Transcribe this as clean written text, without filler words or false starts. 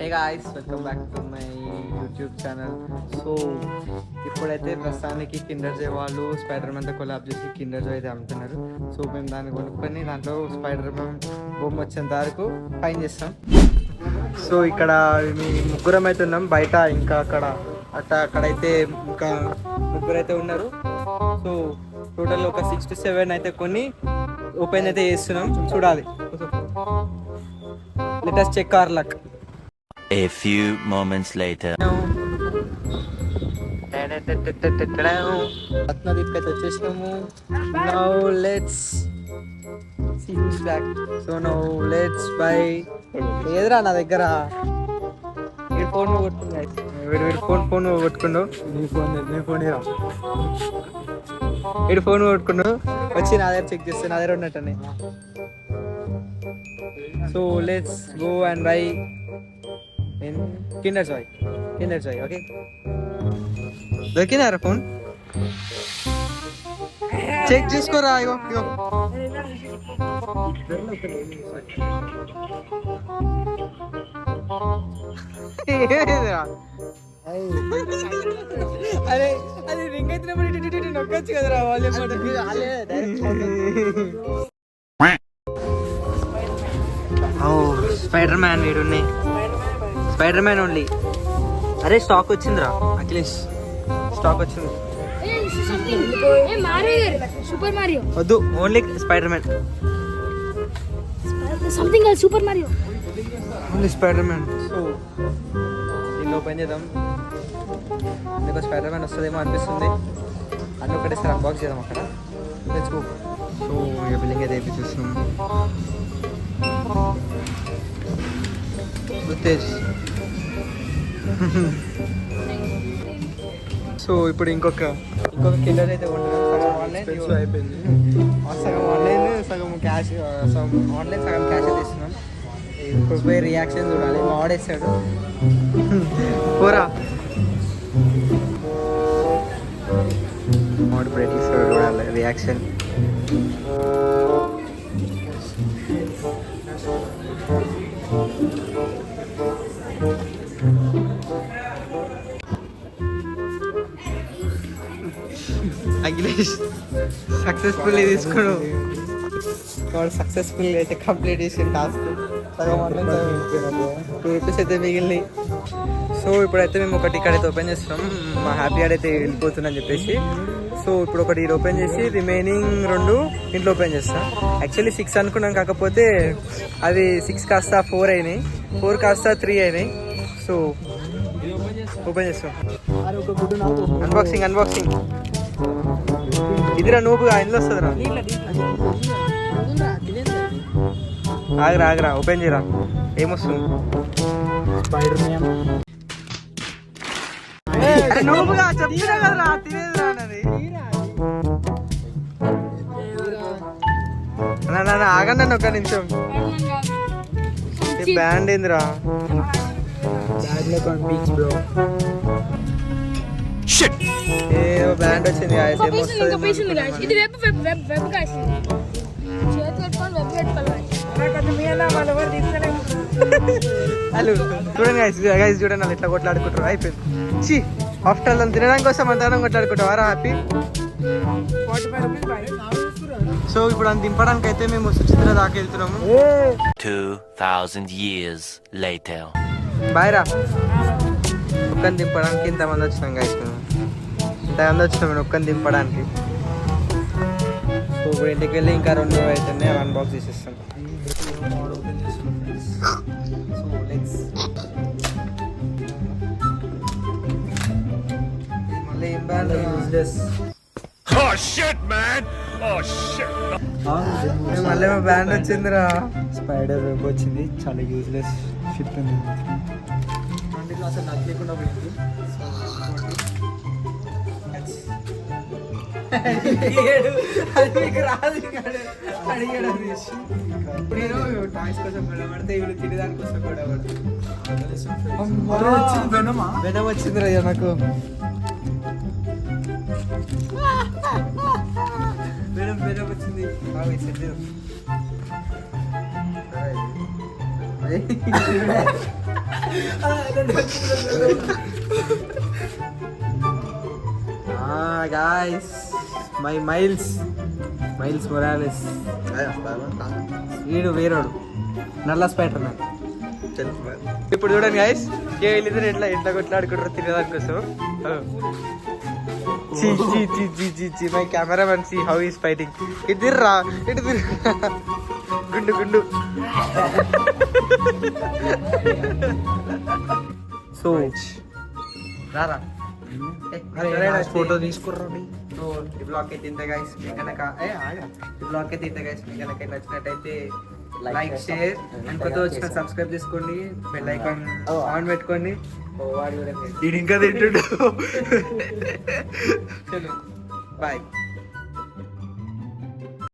Hey guys, welcome back to my YouTube channel. So ఇప్పుడైతే ప్రస్తుతానికి Kinder Joy వాళ్ళు spider మ్యాన్తో collab చేసి Kinder Joy అయితే అమ్ముతున్నారు. సో మేము దాన్ని కొనుక్కొని దాంట్లో స్పైడర్ మ్యాన్ బొమ్మ వచ్చేంత వరకు ఫైన్ చేస్తాం. సో ఇక్కడ ముగ్గురం అయితే ఉన్నాం బయట, ఇంకా అక్కడైతే ఇంకా ముగ్గురు అయితే ఉన్నారు. సో టోటల్ ఒక 6 to 7 అయితే కొన్ని ఓపెన్ అయితే చేస్తున్నాం. చూడాలి, let us check our luck. A few moments later. Ratnadeep అయితే వచ్చేసినాము. Now let's see who's back. So now let's buy. ఏదిరా నా దగ్గర వీడి ఫోన్ కొట్టుకున్నా, వీడి ఫోన్ కొట్టుకుండు. వీడి ఫోన్ కొట్టుకుండు వచ్చి నా దగ్గర చెక్ చేస్తే నా దగ్గర ఉన్నట్టని. So let's go and buy Kinder Joy. Okay, దొరికినారా ఫోన్? చెక్ చేసుకోరా. ఇగో అరే అది రింగ్ అయితే నొక్కొచ్చు కదరా వాళ్ళు. స్పైడర్ మ్యాన్ వీడున్నాయి, స్పైడర్ మ్యాన్ ఓన్లీ. అరే స్టాక్ వచ్చిందిరా అఖిలేష్, స్టాక్ వచ్చింది. సూపర్ మారియో వద్దు, only Spider Man. Something else, Super Mario only Spider Man. So దీన్ని ఓపెన్ చేద్దాం. మీకు స్పైడర్ మ్యాన్ వస్తుందేమో అనిపిస్తుంది. అన్నీ ఒకటేసారి అన్బాక్స్ చేద్దాం అక్కడ. Let's go. సో ఇక బిల్లింగ్ అయితే వేయించేస్తున్నాం. సో ఇప్పుడు ఇంకొక కిండర్ అయితే అయిపోయింది. సగం ఆన్లైన్, సగం క్యాష్. సగం ఆన్లైన్, సగం క్యాష్ అయితే ఇస్తున్నాం. ఇప్పుడు పోయి రియాక్షన్ చూడాలి. వాడేస్తాడు పోరా. వాడు ఇప్పుడు ఎట్లా చూడాలి రియాక్షన్. అఖిలేష్ సక్సెస్ఫుల్లీ తీసుకున్నాడు. వాడు సక్సెస్ఫుల్గా అయితే కంప్లీట్ చేసిన టాస్క్. సగం ఆన్లైన్, 2 రూపీస్ అయితే మిగిలినాయి. సో ఇప్పుడైతే మేము ఒకటి ఇక్కడైతే ఓపెన్ చేస్తున్నాం. మా హ్యాపీ యాడ్ అయితే వెళ్ళిపోతుందని చెప్పేసి. సో ఇప్పుడు ఒకటి ఓపెన్ చేసి రిమైనింగ్ 2 ఇంట్లో ఓపెన్ చేస్తాం. యాక్చువల్లీ 6 అనుకున్నాం, కాకపోతే అది 6 కాస్త 4 అయినాయి, 4 కాస్త 3 అయినాయి. సో ఓపెన్ చేస్తాం. అన్బాక్సింగ్ ఇదిరా నువ్వుగా ఇందులో వస్తుందిరా. ఆగరా ఓపెన్ చేయరా. ఏమొస్తుంది? నువ్వుగా చెప్తున్నా కదరా, తినేదిరా అన్నది. ఆగండి ఒక నిమిషం. బ్యాండ్ ఏందిరా? ఏదో బ్యాండ్ వచ్చింది. హలో చూడండి, చూడండి వాళ్ళు ఎట్లా కొట్లాడుకుంటారు. అయిపోయింది. ఆఫ్టర్ ఆల్ తినడానికి కోసం అంతగానం కొట్లాడుకుంటావారా హ్యాపీ. సో ఇప్పుడు అంత దింపడానికి అయితే మేము సుచిత్ర దాకా వెళ్తున్నాము. 2000 years later. బాయ్ రా. ఒక్కని దింపడానికి ఇంతమంది వచ్చినాం గాయస్. ఇంతమంది వచ్చినాం ఒక్కని దింపడానికి. సో ఇప్పుడు ఇంటికి వెళ్ళి ఇంకా 2 అయితే అన్బాక్స్ చేసేస్తాం. మళ్ళీ ఏం బ్యాండ్ యూజ్లెస్. మళ్ళీ మా బ్యాండ్ వచ్చిందిరా. స్పైడర్ వెబ్ వచ్చింది, చాలా యూజ్లెస్ షిట్ ఉంది. అసలు నాకు లేకుండా పోయింది. టాయ్స్ కోసం గొడవడితే ఇవి తినేదానికి కోసం గొడవడు. వెనం వచ్చింది రా నాకు. వెనం వచ్చింది. గాయస్ మై మైల్స్ మొరాలిస్ వీడు వేరాడు నల్ల స్పైటర్ మ్యాన్. ఇప్పుడు చూడండి గాయస్ వీళ్ళిద్దరు ఎట్లా కొట్లాడుకుంటారు తినేదాని కోసం. My cameraman see how is fighting. ఇటు తిర్రా గుండు సో రారా ఫోటో తీసుకుర్రా. సో ఈ బ్లాగ్ అయితే ఇంత గైస్, మీ కనుక ఈ బ్లాగ్ అయితే ఇంత గైస్, మీ కనుక నచ్చినట్టయితే లైక్ షేర్ అండ్ కొత్త వచ్చిన సబ్స్క్రైబ్ చేసుకోండి, బెల్ ఐకాన్ ఆన్ పెట్టుకోండి. ఇది ఇంకా తింటుండు. బాయ్.